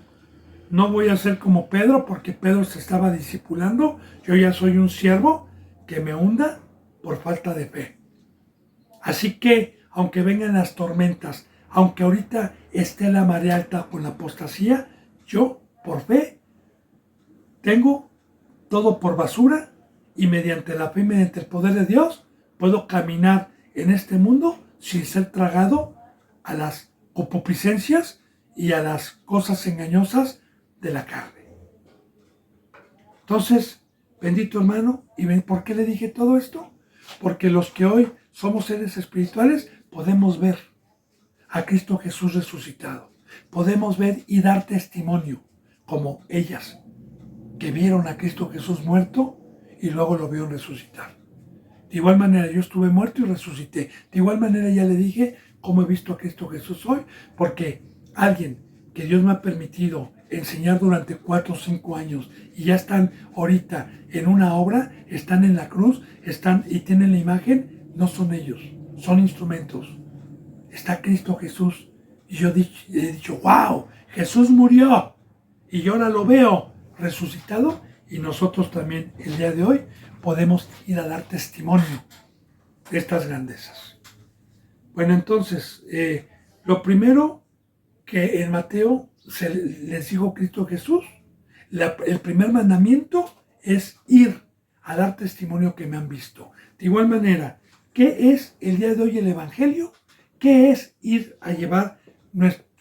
no voy a ser como Pedro porque Pedro se estaba discipulando, yo ya soy un siervo que me hunda por falta de fe. Así que, aunque vengan las tormentas, aunque ahorita esté la marea alta con la apostasía, yo, por fe, tengo todo por basura y mediante la fe y mediante el poder de Dios, puedo caminar en este mundo sin ser tragado a las concupiscencias y a las cosas engañosas de la carne. Entonces, bendito hermano, ¿y ven por qué le dije todo esto? Porque los que hoy somos seres espirituales podemos ver a Cristo Jesús resucitado. Podemos ver y dar testimonio como ellas que vieron a Cristo Jesús muerto y luego lo vieron resucitar. De igual manera yo estuve muerto y resucité. De igual manera ya le dije cómo he visto a Cristo Jesús hoy, porque alguien que Dios me ha permitido enseñar durante 4 o 5 años y ya están ahorita en una obra, están en la cruz, están y tienen la imagen, no son ellos, son instrumentos. Está Cristo Jesús y yo he dicho, wow, Jesús murió y yo ahora lo veo resucitado y nosotros también el día de hoy podemos ir a dar testimonio de estas grandezas. Bueno, entonces, lo primero que en Mateo les dijo Cristo Jesús, el primer mandamiento es ir a dar testimonio que me han visto. De igual manera, ¿qué es el día de hoy el Evangelio? ¿Qué es ir a llevar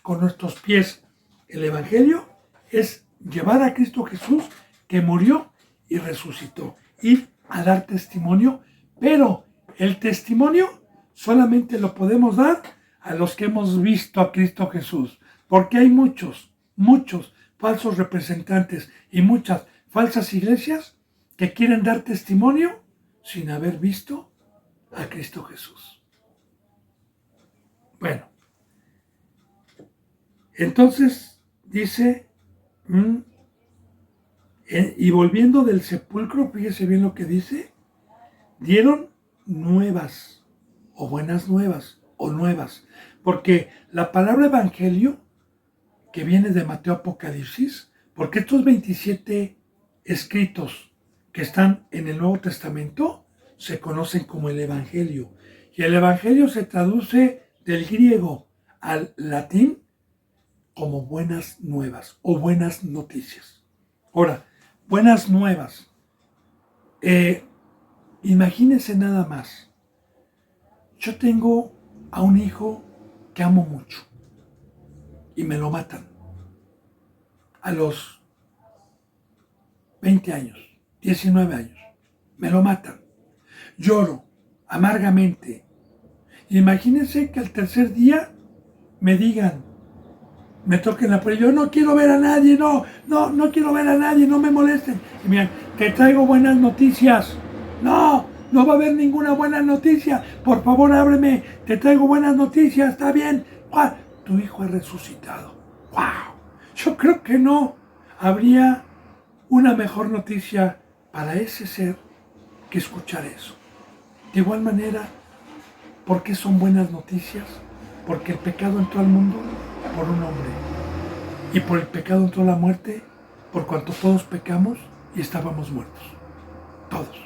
con nuestros pies el Evangelio? Es llevar a Cristo Jesús que murió y resucitó. Ir a dar testimonio, pero el testimonio solamente lo podemos dar a los que hemos visto a Cristo Jesús, porque hay muchos falsos representantes y muchas falsas iglesias que quieren dar testimonio sin haber visto a Cristo Jesús. Bueno, entonces dice, y volviendo del sepulcro, fíjese bien lo que dice, dieron nuevas, o buenas nuevas, o nuevas, porque la palabra evangelio, que viene de Mateo Apocalipsis, porque estos 27 escritos que están en el Nuevo Testamento se conocen como el evangelio, y el evangelio se traduce del griego al latín como buenas nuevas o buenas noticias. Ahora, buenas nuevas. Imagínense nada más. Yo tengo a un hijo que amo mucho y me lo matan a los 20 años, 19 años. Me lo matan. Lloro amargamente Imagínense que al tercer día me digan, me toquen la puerta, yo no quiero ver a nadie, no quiero ver a nadie, no me molesten. Y miren, te traigo buenas noticias. No va a haber ninguna buena noticia. Por favor, ábreme, te traigo buenas noticias, está bien. ¡Wow! Tu hijo ha resucitado. ¡Wow! Yo creo que no habría una mejor noticia para ese ser que escuchar eso. De igual manera, ¿por qué son buenas noticias? Porque el pecado entró al mundo por un hombre. Y por el pecado entró la muerte, por cuanto todos pecamos y estábamos muertos. Todos.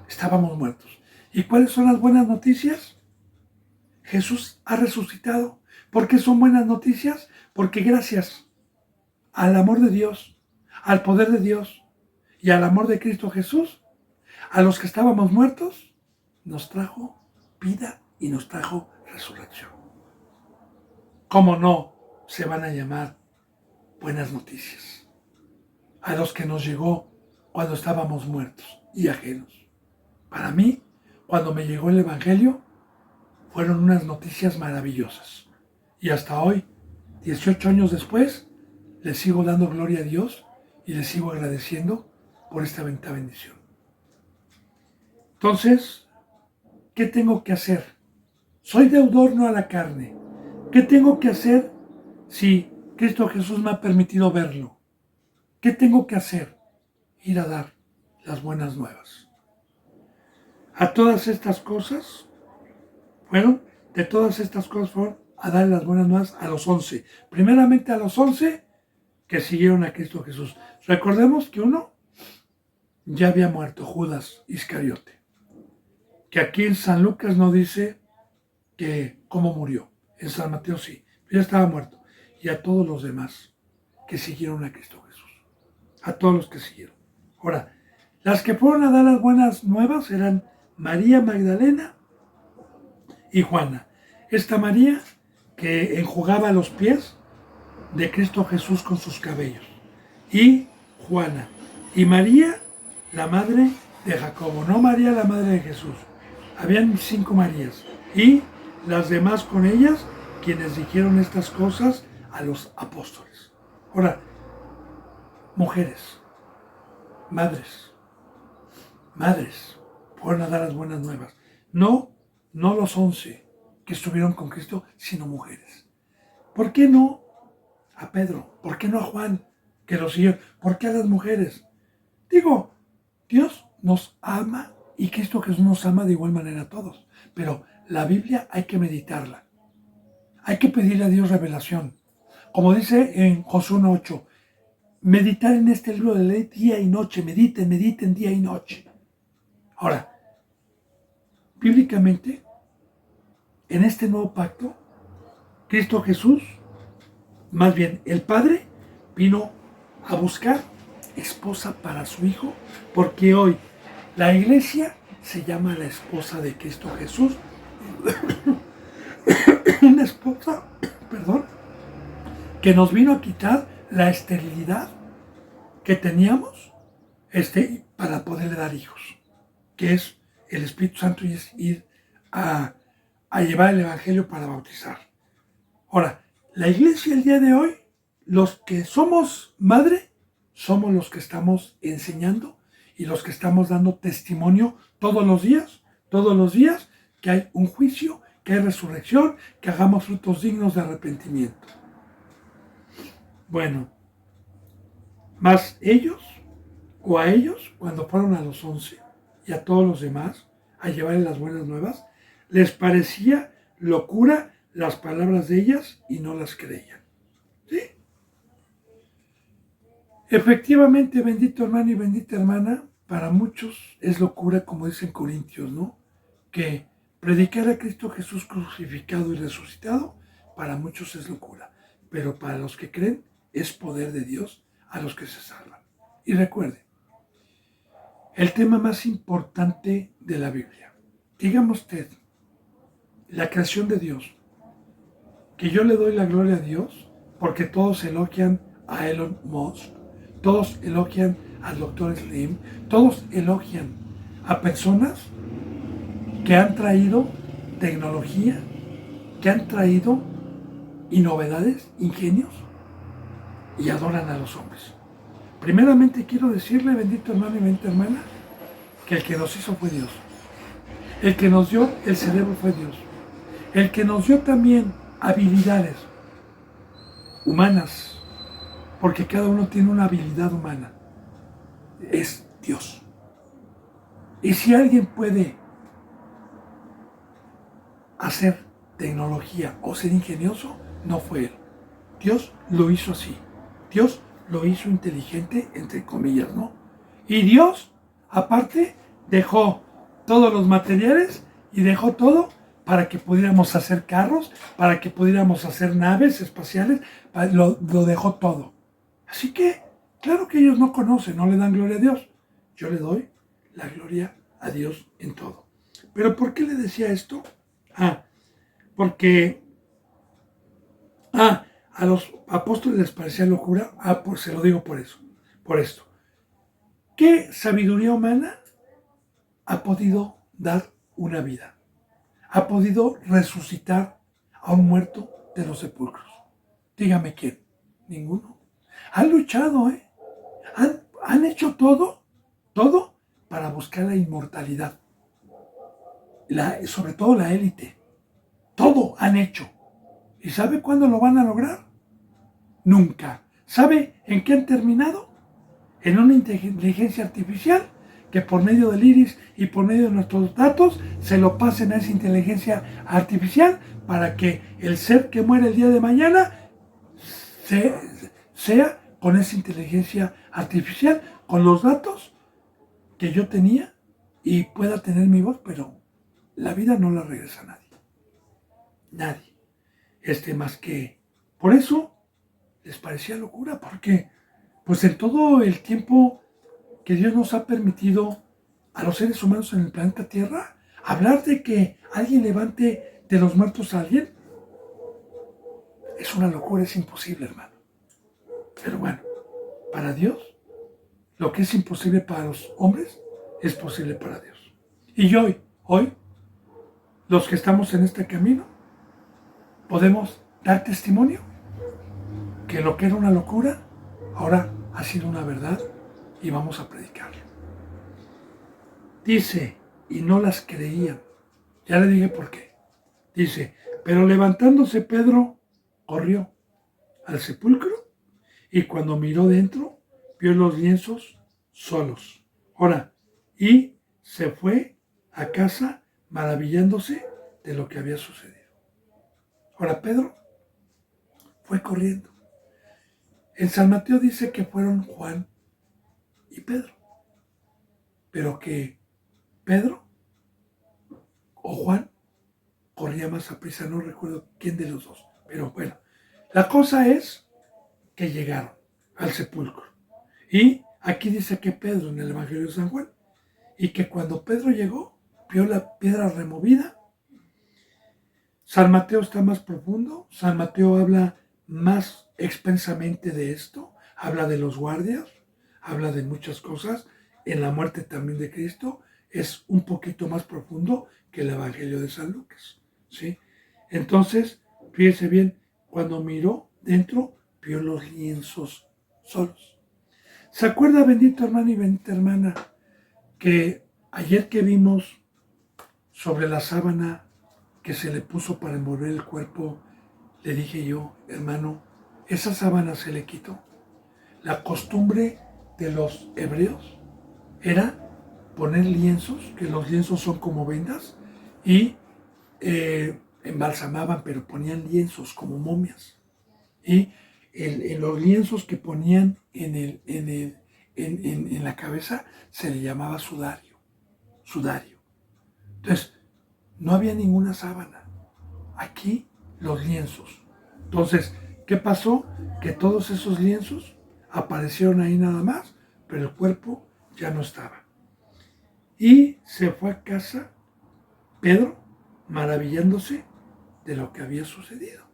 Estábamos muertos. ¿Y cuáles son las buenas noticias? Jesús ha resucitado. ¿Por qué son buenas noticias? Porque gracias al amor de Dios, al poder de Dios y al amor de Cristo Jesús, a los que estábamos muertos, nos trajo vida y nos trajo resurrección. ¿Cómo no se van a llamar buenas noticias? A los que nos llegó cuando estábamos muertos y ajenos. Para mí, cuando me llegó el Evangelio, fueron unas noticias maravillosas. Y hasta hoy, 18 años después, le sigo dando gloria a Dios y le sigo agradeciendo por esta bendición. Entonces, ¿qué tengo que hacer? Soy deudor no a la carne. ¿Qué tengo que hacer si Cristo Jesús me ha permitido verlo? ¿Qué tengo que hacer? Ir a dar las buenas nuevas. A todas estas cosas fueron a dar las buenas nuevas a los 11. Primeramente a los 11 que siguieron a Cristo Jesús. Recordemos que uno ya había muerto, Judas Iscariote. Que aquí en San Lucas no dice que cómo murió. En San Mateo sí, pero ya estaba muerto. Y a todos los demás que siguieron a Cristo Jesús. A todos los que siguieron. Ahora, las que fueron a dar las buenas nuevas eran María Magdalena y Juana. Esta María que enjugaba los pies de Cristo Jesús con sus cabellos. Y Juana. Y María, la madre de Jacobo. No María, la madre de Jesús. Habían 5 Marías. Y las demás con ellas, quienes dijeron estas cosas a los apóstoles. Ahora, mujeres, madres, fueron a dar las buenas nuevas. No los 11 que estuvieron con Cristo, sino mujeres. ¿Por qué no a Pedro? ¿Por qué no a Juan, que lo siguieron? ¿Por qué a las mujeres? Digo, Dios nos ama y Cristo Jesús nos ama de igual manera a todos. Pero la Biblia hay que meditarla. Hay que pedirle a Dios revelación. Como dice en Josué 1:8, meditar en este libro de ley día y noche. Mediten día y noche. Ahora, bíblicamente, en este nuevo pacto, Cristo Jesús, más bien el Padre, vino a buscar esposa para su Hijo, porque hoy la iglesia se llama la esposa de Cristo Jesús. Una esposa, que nos vino a quitar la esterilidad que teníamos para poderle dar hijos, que es el Espíritu Santo y es ir a llevar el Evangelio para bautizar. Ahora, la iglesia el día de hoy, los que somos madre, somos los que estamos enseñando y los que estamos dando testimonio todos los días, que hay un juicio, que hay resurrección, que hagamos frutos dignos de arrepentimiento. Bueno, más ellos, o a ellos, cuando fueron a los 11 y a todos los demás a llevarles las buenas nuevas, les parecía locura las palabras de ellas y no las creían. ¿Sí? Efectivamente, bendito hermano y bendita hermana, para muchos es locura, como dicen Corintios, ¿no? Que predicar a Cristo Jesús crucificado y resucitado, para muchos es locura, pero para los que creen es poder de Dios a los que se salvan. Y recuerden, el tema más importante de la Biblia, dígame usted, la creación de Dios, que yo le doy la gloria a Dios porque todos elogian a Elon Musk, todos elogian al Dr. Slim, todos elogian a personas que han traído tecnología que han traído y novedades, ingenios, y adoran a los hombres. Primeramente quiero decirle, bendito hermano y bendita hermana, que el que nos hizo fue Dios. El que nos dio el cerebro fue Dios. El que nos dio también habilidades humanas, porque cada uno tiene una habilidad humana, es Dios. Y si alguien puede hacer tecnología o ser ingenioso, no fue él. Dios lo hizo así. Dios lo hizo inteligente, entre comillas, ¿no? Y Dios, aparte, dejó todos los materiales y dejó todo para que pudiéramos hacer carros, para que pudiéramos hacer naves espaciales, lo dejó todo. Así que, claro que ellos no conocen, no le dan gloria a Dios. Yo le doy la gloria a Dios en todo. Pero ¿por qué le decía esto? Porque a los apóstoles les parecía locura. Pues se lo digo por eso, por esto. ¿Qué sabiduría humana ha podido dar una vida? Ha podido resucitar a un muerto de los sepulcros. Dígame quién. Ninguno. Han luchado, han hecho todo para buscar la inmortalidad. Sobre todo la élite. Todo han hecho. ¿Y sabe cuándo lo van a lograr? Nunca. ¿Sabe en qué han terminado? En una inteligencia artificial que por medio del iris y por medio de nuestros datos se lo pasen a esa inteligencia artificial para que el ser que muere el día de mañana sea con esa inteligencia artificial, con los datos que yo tenía y pueda tener mi voz, pero la vida no la regresa a nadie. Nadie. Más que... Por eso les parecía locura, porque pues en todo el tiempo que Dios nos ha permitido a los seres humanos en el planeta Tierra, hablar de que alguien levante de los muertos a alguien, es una locura, es imposible, hermano. Pero bueno, para Dios, lo que es imposible para los hombres, es posible para Dios. Y hoy, los que estamos en este camino, podemos dar testimonio que lo que era una locura, ahora ha sido una verdad y vamos a predicarlo. Dice, y no las creían. Ya le dije por qué. Dice, pero levantándose Pedro, corrió al sepulcro y cuando miró dentro, vio los lienzos solos. Ahora, y se fue a casa maravillándose de lo que había sucedido. Ahora, Pedro fue corriendo. En San Mateo dice que fueron Juan y Pedro, pero que Pedro o Juan corría más a prisa, no recuerdo quién de los dos, pero bueno, la cosa es que llegaron al sepulcro. Y aquí dice que Pedro en el Evangelio de San Juan, y que cuando Pedro llegó, vio la piedra removida. San Mateo está más profundo, San Mateo habla más extensamente de esto, habla de los guardias, habla de muchas cosas, en la muerte también de Cristo, es un poquito más profundo que el Evangelio de San Lucas, ¿sí? Entonces, fíjese bien, cuando miró dentro, vio los lienzos solos. ¿Se acuerda, bendito hermano y bendita hermana, que ayer que vimos sobre la sábana que se le puso para envolver el cuerpo, le dije yo, hermano, esa sábana se le quitó? La costumbre de los hebreos era poner lienzos, que los lienzos son como vendas, y embalsamaban, pero ponían lienzos como momias. Y en los lienzos que ponían en la cabeza se le llamaba sudario. Entonces, no había ninguna sábana. Aquí los lienzos. Entonces, ¿qué pasó? Que todos esos lienzos aparecieron ahí nada más, pero el cuerpo ya no estaba. Y se fue a casa Pedro maravillándose de lo que había sucedido.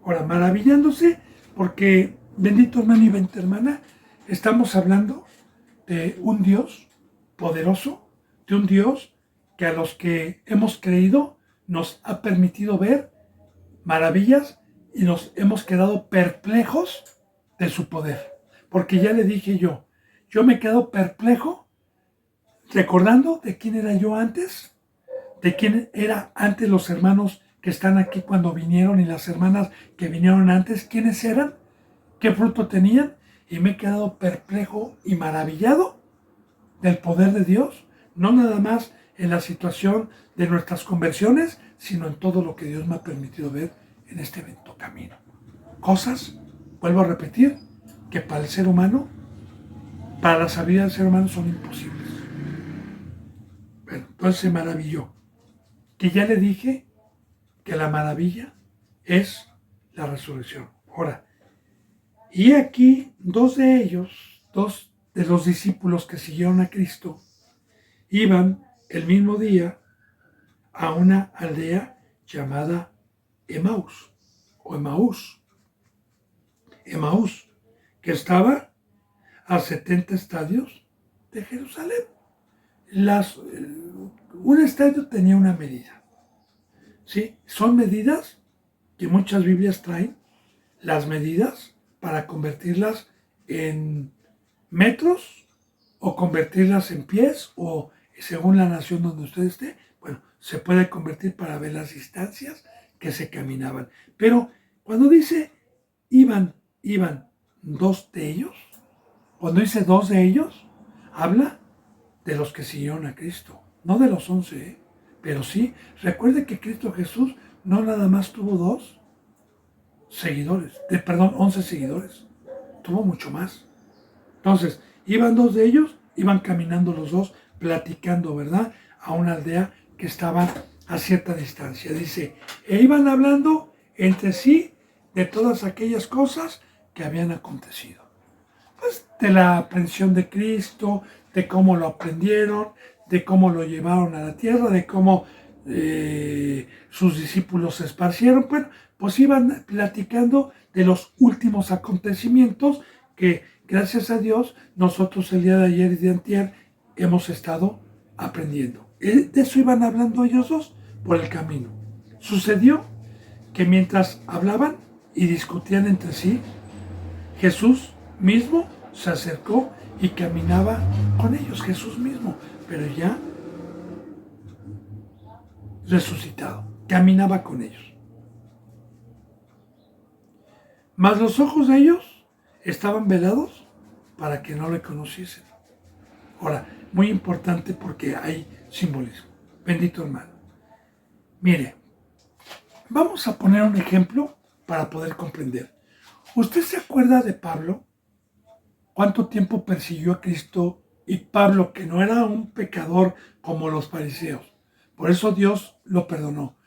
Ahora, maravillándose porque, bendito hermano y bendita hermana, estamos hablando de un Dios poderoso, de un Dios que a los que hemos creído nos ha permitido ver maravillas y nos hemos quedado perplejos de su poder. Porque ya le dije yo me quedo perplejo recordando de quién era yo antes, de quién era antes los hermanos que están aquí cuando vinieron y las hermanas que vinieron antes, quiénes eran, qué fruto tenían, y me he quedado perplejo y maravillado del poder de Dios, no nada más en la situación de nuestras conversiones, sino en todo lo que Dios me ha permitido ver en este evento camino. Cosas, vuelvo a repetir, que para el ser humano, para la sabiduría del ser humano son imposibles. Bueno, entonces se maravilló. Que ya le dije que la maravilla es la resurrección. Ahora, y aquí dos de los discípulos que siguieron a Cristo, iban el mismo día a una aldea llamada Emaús, que estaba a 70 estadios de Jerusalén. Un estadio tenía una medida. ¿Sí? Son medidas que muchas Biblias traen, las medidas para convertirlas en metros o convertirlas en pies o según la nación donde usted esté, bueno, se puede convertir para ver las distancias que se caminaban. Pero cuando dice iban dos de ellos, cuando dice dos de ellos, habla de los que siguieron a Cristo, no de los 11, pero sí, recuerde que Cristo Jesús no nada más tuvo 11 seguidores, tuvo mucho más. Entonces, iban dos de ellos, iban caminando los dos, platicando, ¿verdad? A una aldea que estaba a cierta distancia. Dice, e iban hablando entre sí de todas aquellas cosas que habían acontecido. Pues de la aprehensión de Cristo, de cómo lo aprendieron, de cómo lo llevaron a la tierra, de cómo sus discípulos se esparcieron. Bueno, pues iban platicando de los últimos acontecimientos que, gracias a Dios, nosotros el día de ayer y de antier hemos estado aprendiendo. De eso iban hablando ellos dos por el camino. Sucedió que mientras hablaban y discutían entre sí, Jesús mismo se acercó y caminaba con ellos, Jesús mismo, pero ya resucitado, caminaba con ellos. Mas los ojos de ellos estaban velados para que no le conociesen. Ahora, muy importante porque hay simbolismo. Bendito hermano. Mire, vamos a poner un ejemplo para poder comprender. ¿Usted se acuerda de Pablo? ¿Cuánto tiempo persiguió a Cristo? Y Pablo, que no era un pecador como los fariseos. Por eso Dios lo perdonó.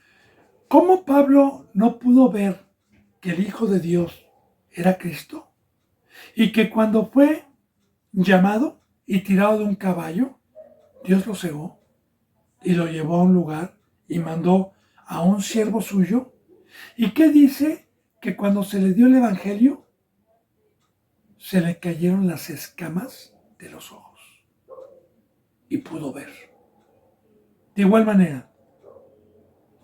¿Cómo Pablo no pudo ver que el Hijo de Dios era Cristo? Y que cuando fue llamado y tirado de un caballo, Dios lo cegó y lo llevó a un lugar y mandó a un siervo suyo. ¿Y qué dice? Que cuando se le dio el evangelio, se le cayeron las escamas de los ojos y pudo ver. De igual manera,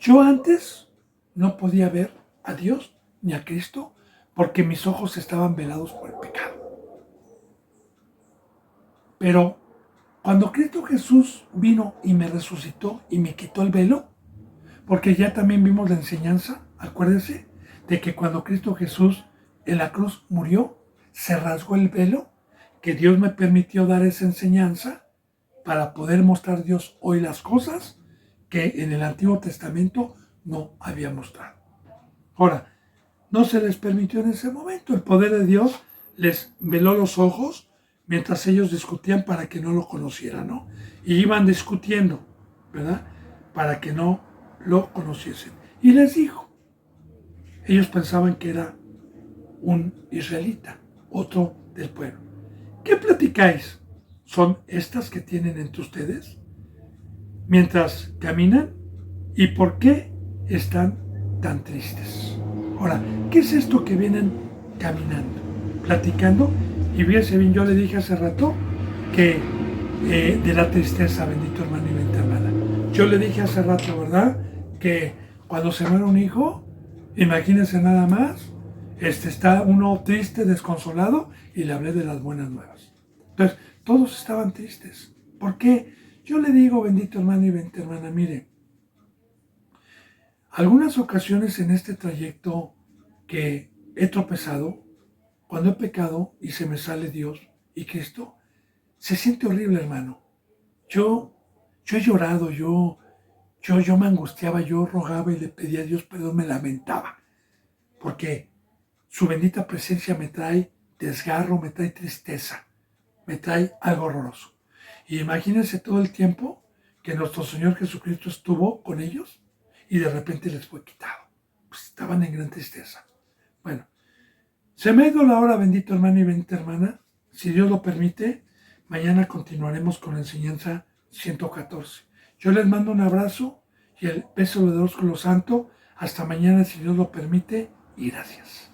yo antes no podía ver a Dios ni a Cristo porque mis ojos estaban velados por el pecado. Pero cuando Cristo Jesús vino y me resucitó y me quitó el velo, porque ya también vimos la enseñanza, acuérdense, de que cuando Cristo Jesús en la cruz murió, se rasgó el velo, que Dios me permitió dar esa enseñanza para poder mostrar Dios hoy las cosas que en el Antiguo Testamento no había mostrado. Ahora, no se les permitió en ese momento. El poder de Dios les veló los ojos mientras ellos discutían para que no lo conocieran, ¿no? Y iban discutiendo, ¿verdad? Para que no lo conociesen. Y les dijo, ellos pensaban que era un israelita, otro del pueblo. ¿Qué platicáis? ¿Son estas que tienen entre ustedes mientras caminan? ¿Y por qué están tan tristes? Ahora, ¿qué es esto que vienen caminando, platicando? Y fíjense bien, yo le dije hace rato que de la tristeza, bendito hermano y bendita hermana. Yo le dije hace rato, ¿verdad? que cuando se muere un hijo, imagínense nada más, está uno triste, desconsolado, y le hablé de las buenas nuevas. Entonces, todos estaban tristes. ¿Por qué? Yo le digo, bendito hermano y bendita hermana, mire, algunas ocasiones en este trayecto que he tropezado, cuando he pecado y se me sale Dios y Cristo, se siente horrible, hermano. Yo, yo he llorado, yo me angustiaba, yo rogaba y le pedía a Dios perdón, me lamentaba, porque su bendita presencia me trae desgarro, me trae tristeza, me trae algo horroroso. Y imagínense todo el tiempo que nuestro Señor Jesucristo estuvo con ellos y de repente les fue quitado. Pues estaban en gran tristeza. Bueno, se me ha ido la hora, bendito hermano y bendita hermana. Si Dios lo permite, mañana continuaremos con la enseñanza 114. Yo les mando un abrazo y el beso de Dios con lo santo. Hasta mañana, si Dios lo permite, y gracias.